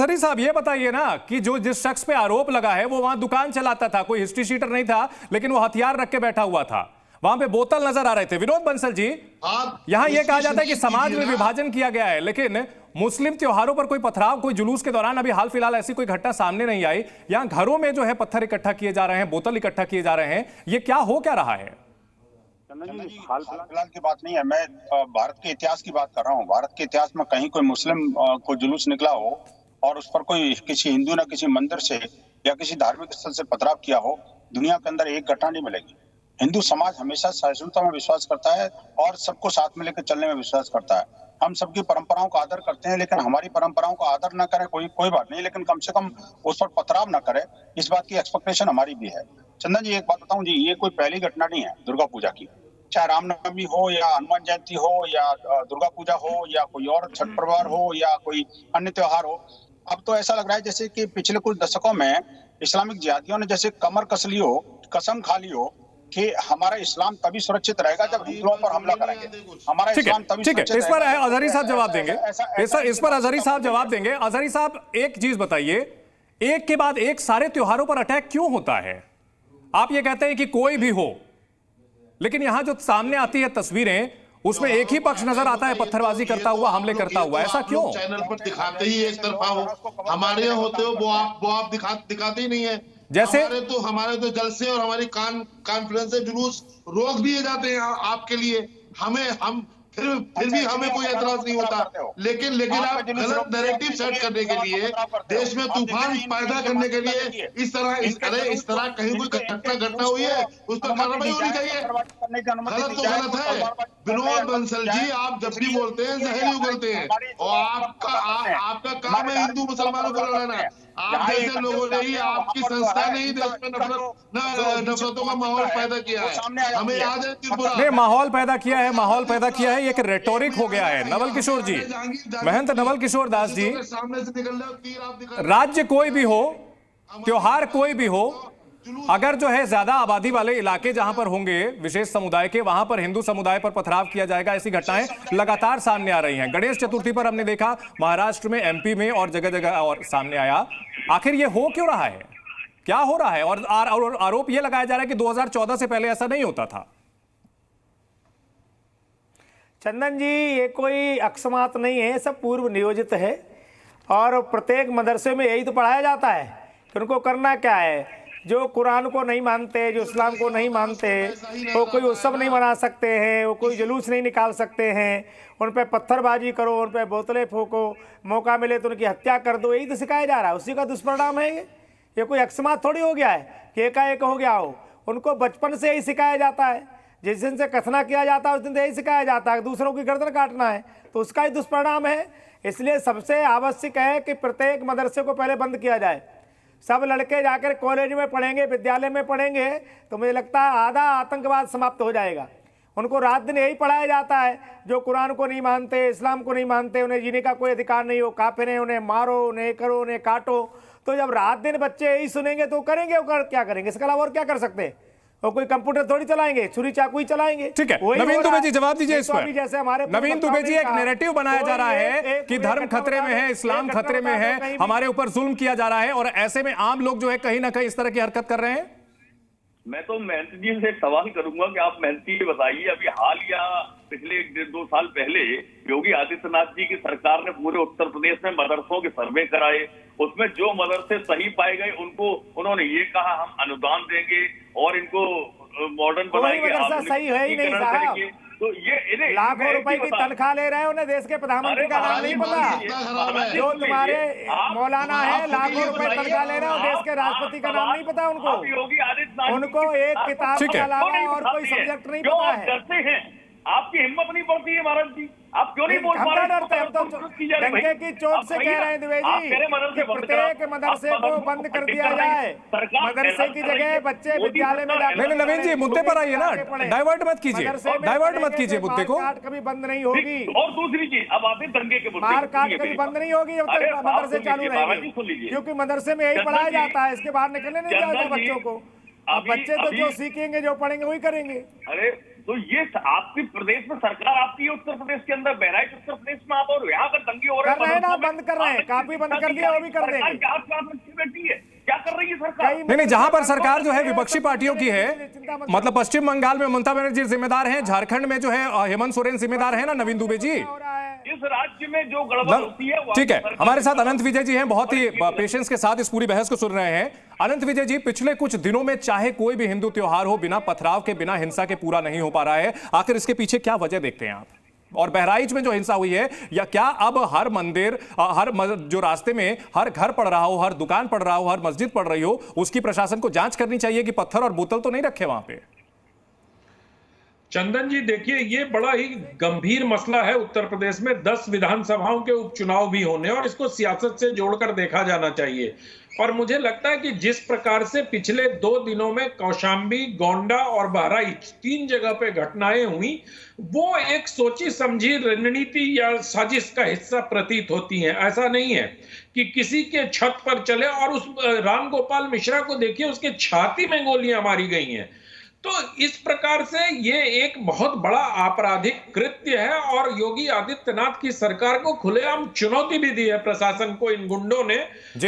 अजहरी साहब ये बताइए ना कि जो जिस शख्स पे आरोप लगा है वो वहां दुकान चलाता था, कोई हिस्ट्री शीटर नहीं था, लेकिन वो हथियार रख के बैठा हुआ था, वहां पे बोतल नजर आ रहे थे। विनोद बंसल जी, यहां यह कहा जाता है कि समाज में विभाजन किया गया है, लेकिन मुस्लिम त्योहारों पर कोई पथराव, कोई जुलूस के दौरान अभी हाल फिलहाल ऐसी कोई घटना सामने नहीं आई। यहां घरों में जो है पत्थर इकट्ठा किए जा रहे हैं, बोतल इकट्ठा किए जा रहे हैं, ये क्या हो क्या रहा है? हाल फिलहाल की बात नहीं है, मैं भारत के इतिहास की बात कर रहा हूँ। भारत के इतिहास में कहीं कोई मुस्लिम को जुलूस निकला हो और उस पर कोई किसी हिंदू ने किसी मंदिर से या किसी धार्मिक स्थल से पथराव किया हो, दुनिया के अंदर एक घटना नहीं मिलेगी। हिंदू समाज हमेशा सहिष्णुता में विश्वास करता है और सबको साथ में लेकर चलने में विश्वास करता है। हम सबकी परंपराओं का आदर करते हैं, लेकिन हमारी परंपराओं का आदर न करे कोई बात नहीं, लेकिन कम से कम उस पर पथराव न करे, इस बात की एक्सपेक्टेशन हमारी भी है। चंदन जी, एक बात बताऊं जी, ये कोई पहली घटना नहीं है दुर्गा पूजा की। चाहे रामनवमी हो या हनुमान जयंती हो या दुर्गा पूजा हो या कोई और छठ पर्व हो या कोई अन्य त्योहार हो, अब तो ऐसा लग रहा है जैसे कि पिछले कुछ दशकों में इस्लामिक जिहादियों ने जैसे कमर कस ली हो, कसम खा ली हो कि हमारा इस्लाम तभी सुरक्षित रहेगा जब हिंदुओं पर हमला करेंगे। हमारा इस्लाम तभी सुरक्षित रहेगा। इस पर अजहरी साहब जवाब देंगे, इस पर अजहरी साहब जवाब देंगे। अजहरी साहब, एक चीज बताइए, एक के बाद एक सारे त्योहारों पर अटैक क्यों होता है? आप ये कहते हैं कि कोई भी हो, लेकिन यहां जो सामने आती है तस्वीरें, उसमें एक ही पक्ष नजर आता है पत्थरबाजी करता हुआ, हमले करता हुआ। ऐसा क्यों? चैनल पर दिखाते ही एक तरफा हो, हमारे यहाँ होते हो वो आप दिखाते ही नहीं है। जैसे हमारे तो जलसे और हमारी कॉन्फ्रेंस जुलूस रोक दिए जाते हैं आपके लिए। हम फिर भी हमें कोई एतराज नहीं होता, लेकिन आप गलत नैरेटिव सेट करने के लिए, देश में तूफान पैदा करने के लिए इस तरह कहीं कोई घटना हुई है, उस पर कार्रवाई होनी चाहिए। गलत तो गलत है। विनोद बंसल जी, आप जब भी बोलते हैं जहर उगलते हैं, और आपका काम है हिंदू मुसलमानों को लड़ाना। आप जैसे लोगों ने ही, आपकी संस्था ने ही देश में नफरतों का माहौल पैदा किया है। हमें याद है त्रिपुरा माहौल पैदा किया है, एक रेटोरिक हो गया है। नवल किशोर जी, महंत नवल किशोर दास जी, राज्य कोई भी हो, त्योहार कोई भी हो, अगर जो है ज्यादा आबादी वाले इलाके जहां पर होंगे विशेष समुदाय के, वहां पर हिंदू समुदाय पर पथराव किया जाएगा। ऐसी घटनाएं लगातार सामने आ रही हैं। गणेश चतुर्थी पर हमने देखा महाराष्ट्र में, एमपी में और जगह जगह और सामने आया। आखिर ये हो क्यों रहा है? क्या हो रहा है? और आरोप यह लगाया जा रहा है कि 2014 से पहले ऐसा नहीं होता था। चंदन जी, ये कोई अकस्मात नहीं है, सब पूर्व नियोजित है। और प्रत्येक मदरसे में यही तो पढ़ाया जाता है कि उनको करना क्या है। जो कुरान को नहीं मानते, जो इस्लाम को नहीं मानते, वो कोई उत्सव नहीं मना सकते हैं, वो कोई जुलूस नहीं निकाल सकते हैं, उन पर पत्थरबाजी करो, उन पर बोतलें फेंको, मौका मिले तो उनकी हत्या कर दो। यही तो सिखाया जा रहा है, उसी का दुष्परिणाम है ये कोई अकस्मात थोड़ी हो गया है कि एकाएक हो गया हो। उनको बचपन से यही सिखाया जाता है, जिस दिन से कथना किया जाता है उस दिन से यही सिखाया जाता है दूसरों की गर्दन काटना है, तो उसका ही दुष्परिणाम है। इसलिए सबसे आवश्यक है कि प्रत्येक मदरसे को पहले बंद किया जाए। सब लड़के जाकर कॉलेज में पढ़ेंगे, विद्यालय में पढ़ेंगे, तो मुझे लगता है आधा आतंकवाद समाप्त हो जाएगा। उनको रात दिन यही पढ़ाया जाता है, जो कुरान को नहीं मानते, इस्लाम को नहीं मानते, उन्हें जीने का कोई अधिकार नहीं हो, काफिर हैं, उन्हें मारो, उन्हें करो, उन्हें काटो। तो जब रात दिन बच्चे यही सुनेंगे तो करेंगे, और क्या करेंगे? इसके अलावा और क्या कर सकते हैं? वो कोई कंप्यूटर थोड़ी चलाएंगे, छुरी चाकू ही चलाएंगे। ठीक है, नवीन दुबे जी जवाब दीजिए इस पर। जैसे हमारे नवीन दुबे जी, एक नैरेटिव बनाया जा रहा है कि धर्म खतरे में है, इस्लाम खतरे में है, हमारे ऊपर जुल्म किया जा रहा है, और ऐसे में आम लोग जो है कहीं ना कहीं इस तरह की हरकत कर रहे हैं। मैं तो महंत जी से सवाल करूंगा कि आप महंत जी बताइए, अभी हाल या पिछले 1-2 साल पहले योगी आदित्यनाथ जी की सरकार ने पूरे उत्तर प्रदेश में मदरसों के सर्वे कराए। उसमें जो मदरसे सही पाए गए उनको उन्होंने ये कहा हम अनुदान देंगे और इनको मॉडर्न बनाएंगे। सही है ही नहीं साहब, तो ये लाखों रुपए की तनख्वाह ले रहे हैं, उन्हें देश के प्रधानमंत्री का नाम नहीं पता। जो तुम्हारे मौलाना है लाखों रुपए तनख्वाह ले रहे हैं, देश के राष्ट्रपति का नाम नहीं पता उनको एक किताब के अलावा और कोई सब्जेक्ट नहीं पता है। डरते हैं, आपकी हिम्मत नहीं पड़ती है महाराज जी, आप क्यों नहीं बोल पा रहे? डरते हैं, हम तो डंके की चोट से कह रहे हैं द्विवेदी कि प्रत्येक मदरसे को बंद कर दिया जाए, मदरसे की जगह बच्चे विद्यालय में जाकर। नवीन जी, मुद्दे पर आइए ना, डाइवर्ट मत कीजिए मुद्दे को। मार कभी बंद नहीं होगी। और दूसरी चीज, अब आते दंगे के मुद्दे, मार काट कभी बंद नहीं होगी जब तक मदरसे चालू रहेंगे, क्योंकि मदरसे में यही पढ़ाया जाता है, इसके बाहर निकलने नहीं जाता बच्चों को। अब बच्चे तो जो सीखेंगे, जो पढ़ेंगे वही करेंगे। अरे तो ये आपकी प्रदेश में सरकार आपकी है, उत्तर प्रदेश के अंदर बहराइच उत्तर प्रदेश में आप, और यहाँ पर दंगे हो रहे हैं ना, बंद कर रहे हैं, काफी बंद कर दिया, वो भी कर देंगे। बैठी है, क्या कर रही है सरकार? नहीं, जहां पर सरकार जो है विपक्षी पार्टियों की है, मतलब पश्चिम बंगाल में ममता बनर्जी जिम्मेदार हैं, झारखंड में जो है हेमंत सोरेन जिम्मेदार है ना, नवीन दुबे जी। इस राज्य में जो गड़बड़ होती है, ठीक है, हमारे साथ अनंत विजय जी हैं, बहुत ही पेशेंस के साथ इस पूरी बहस को सुन रहे हैं। अनंत विजय जी, पिछले कुछ दिनों में चाहे कोई भी हिंदू त्योहार हो, बिना पथराव के, बिना हिंसा के पूरा नहीं हो पा रहा है, आखिर इसके पीछे क्या वजह देखते हैं आप? और बहराइच में जो हिंसा हुई है, या क्या अब हर मंदिर, हर जो रास्ते में हर घर पड़ रहा हो, हर दुकान पड़ रहा हो, हर मस्जिद पड़ रही हो, उसकी प्रशासन को जांच करनी चाहिए कि पत्थर और बोतल तो नहीं रखे वहां पे? चंदन जी, देखिए, ये बड़ा ही गंभीर मसला है। उत्तर प्रदेश में 10 विधानसभाओं के उपचुनाव भी होने, और इसको सियासत से जोड़कर देखा जाना चाहिए। और मुझे लगता है कि जिस प्रकार से पिछले 2 दिनों में कौशाम्बी, गोंडा और बहराइच 3 जगह पे घटनाएं हुई, वो एक सोची समझी रणनीति या साजिश का हिस्सा प्रतीत होती हैं। ऐसा नहीं है कि किसी के छत पर चले, और उस रामगोपाल मिश्रा को देखिए, उसके छाती में गोलियां मारी गई हैं। तो इस प्रकार से ये एक बहुत बड़ा आपराधिक कृत्य है, और योगी आदित्यनाथ की सरकार को खुलेआम चुनौती भी दी है प्रशासन को, इन गुंडों ने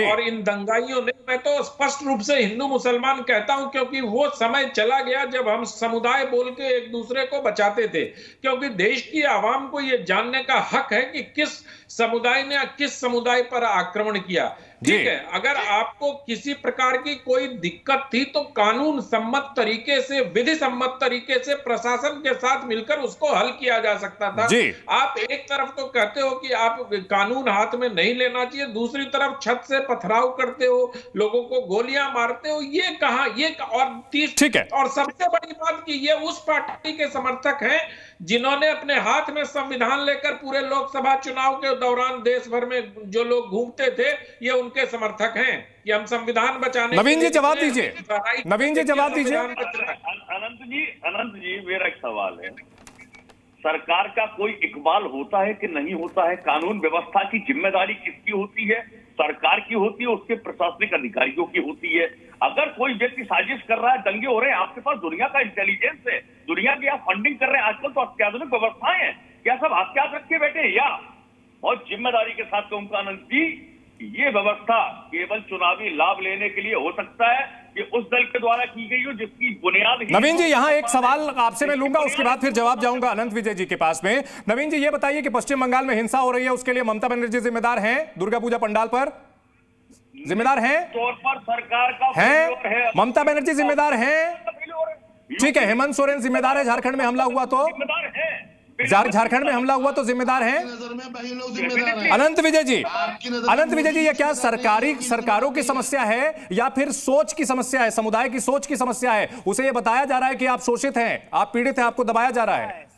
और इन दंगाइयों ने। मैं तो स्पष्ट रूप से हिंदू मुसलमान कहता हूं, क्योंकि वो समय चला गया जब हम समुदाय बोल के एक दूसरे को बचाते थे, क्योंकि देश की आवाम को ये जानने का हक है कि किस समुदाय ने किस समुदाय पर आक्रमण किया। ठीक है, अगर आपको किसी प्रकार की कोई दिक्कत थी तो कानून सम्मत तरीके से, विधि सम्मत तरीके से प्रशासन के साथ मिलकर उसको हल किया जा सकता था। आप एक तरफ तो कहते हो कि आप कानून हाथ में नहीं लेना चाहिए, दूसरी तरफ छत से पथराव करते हो, लोगों को गोलियां मारते हो। ये कहां, ये ठीक है। और सबसे बड़ी बात कि ये उस पार्टी के समर्थक हैं जिन्होंने अपने हाथ में संविधान लेकर पूरे लोकसभा चुनाव के दौरान देश भर में जो लोग घूमते थे, ये उनके समर्थक हैं कि हम संविधान बचाने। नवीन जी जवाब दीजिए, नवीन जी जवाब दीजिए। अनंत जी, मेरा एक सवाल है, सरकार का कोई इकबाल होता है कि नहीं होता है? कानून व्यवस्था की जिम्मेदारी किसकी होती है? सरकार की होती है, उसके प्रशासनिक अधिकारियों की होती है। अगर कोई व्यक्ति साजिश कर रहा है, दंगे हो रहे हैं, आपके पास दुनिया का इंटेलिजेंस है, दुनिया की आप फंडिंग कर रहे हैं, आजकल तो अत्याधुनिक व्यवस्थाएं हैं, क्या सब हथियार रख के बैठे हैं? या और जिम्मेदारी के साथ कहूंगा अनंत जी, ये व्यवस्था केवल चुनावी लाभ लेने के लिए हो सकता है कि उस दल के द्वारा की गई हो जिसकी बुनियाद। नवीन जी, यहाँ एक सवाल आपसे मैं लूंगा, उसके बाद फिर जवाब जाऊंगा अनंत विजय जी के पास में। नवीन जी, ये बताइए कि पश्चिम बंगाल में हिंसा हो रही है, उसके लिए ममता बनर्जी जिम्मेदार हैं? दुर्गा पूजा पंडाल पर जिम्मेदार हैं? तौर पर सरकार का है, ममता बनर्जी जिम्मेदार हैं? ठीक है, हेमंत सोरेन जिम्मेदार है? झारखंड में हमला हुआ तो झारखंड में हमला हुआ तो जिम्मेदार हैं? अनंत विजय जी, अनंत विजय जी, ये क्या सरकारों की समस्या है या फिर सोच की समस्या है, समुदाय की सोच की समस्या है? उसे ये बताया जा रहा है कि आप शोषित हैं, आप पीड़ित हैं, आपको दबाया जा रहा है।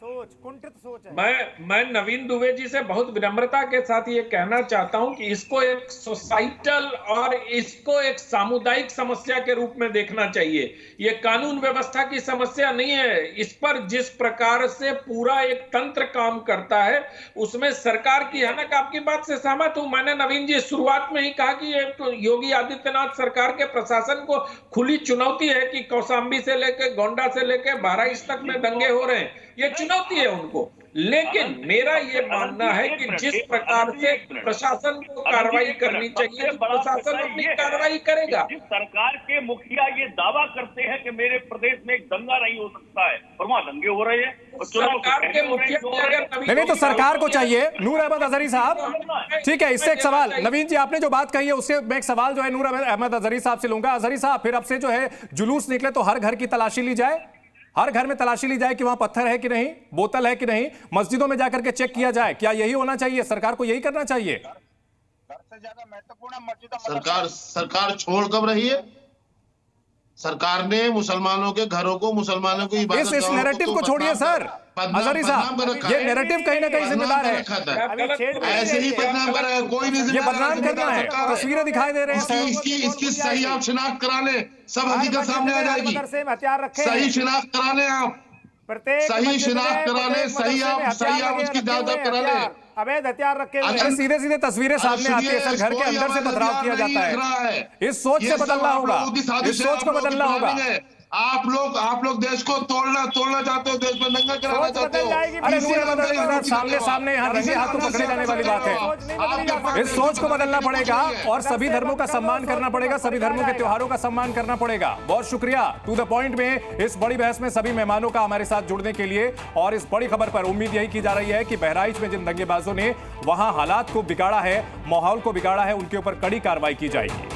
कुंठित सोच है। मैं नवीन दुबे जी से बहुत विनम्रता के साथ ये कहना चाहता हूं कि इसको एक सोसाइटल और इसको एक सामुदायिक समस्या के रूप में देखना चाहिए। ये कानून व्यवस्था की समस्या नहीं है। इस पर जिस प्रकार से पूरा एक तंत्र काम करता है, उसमें सरकार की है ना। आपकी बात से सहमत हूं। मैंने नवीन जी शुरुआत में ही कहा कि ये तो योगी आदित्यनाथ सरकार के प्रशासन को खुली चुनौती है कि कौशाम्बी से लेकर, गोंडा से लेकर बहराइच तक में दंगे हो रहे हैं, ये चुनौती है उनको। लेकिन मेरा ये मानना है कि जिस प्रकार से प्रशासन को कार्रवाई करनी चाहिए, प्रशासन अपनी कार्रवाई करेगा। सरकार के मुखिया ये दावा करते हैं कि मेरे प्रदेश में एक दंगा नहीं हो सकता है, और वहां दंगे हो रहे हैं। सरकार के मुखिया नहीं तो सरकार को चाहिए। नूर अहमद अजहरी साहब, ठीक है, इससे एक सवाल, नवीन जी आपने जो बात कही है उससे मैं एक सवाल जो है नूर अहमद अजहरी साहब से लूंगा। अजहरी साहब, फिर अब से जो है जुलूस निकले तो हर घर की तलाशी ली जाए, हर घर में तलाशी ली जाए कि वहां पत्थर है कि नहीं, बोतल है कि नहीं, मस्जिदों में जाकर के चेक किया जाए। क्या यही होना चाहिए? सरकार को यही करना चाहिए? घर से ज्यादा महत्वपूर्ण मस्जिद। सरकार छोड़ कब रही है? सरकार ने मुसलमानों के घरों को, मुसलमानों की इबादत इस नैरेटिव को छोड़िए सर अजहरी साहब, ये नैरेटिव कहीं ना कहीं जिम्मेदार है। ऐसे ही बदनाम कर रहा है, कोई नहीं ये बदनाम करना है, तस्वीरें दिखाई दे रहे हैं। इसकी सही आप शिनाख्त करा लें, सब हकीकत सामने आ जाएगी। सही शिनाख्त करा लें, आप सही शिनाख्त करा लें, सही आप उसकी दादा करा लें। अवैध हथियार रखे हुए हैं। सीधे सीधे तस्वीरें सामने आती है सर, घर के अंदर से पथराव किया जाता है। इस सोच से बदलना होगा, इस सोच को बदलना होगा। आप लोग देश को तोड़ना चाहते हो, देश में दंगा कराना चाहते हो। अरे सामने सामने यहाँ रंगे हाथों पकड़े जाने वाली बात है। इस सोच को बदलना पड़ेगा और सभी धर्मों का सम्मान करना पड़ेगा, सभी धर्मों के त्योहारों का सम्मान करना पड़ेगा। बहुत शुक्रिया टू द पॉइंट में इस बड़ी बहस में सभी मेहमानों का हमारे साथ जुड़ने के लिए। और इस बड़ी खबर पर उम्मीद यही की जा रही है कि बहराइच में जिन दंगेबाजों ने वहां हालात को बिगाड़ा है, माहौल को बिगाड़ा है, उनके ऊपर कड़ी कार्रवाई की जाएगी।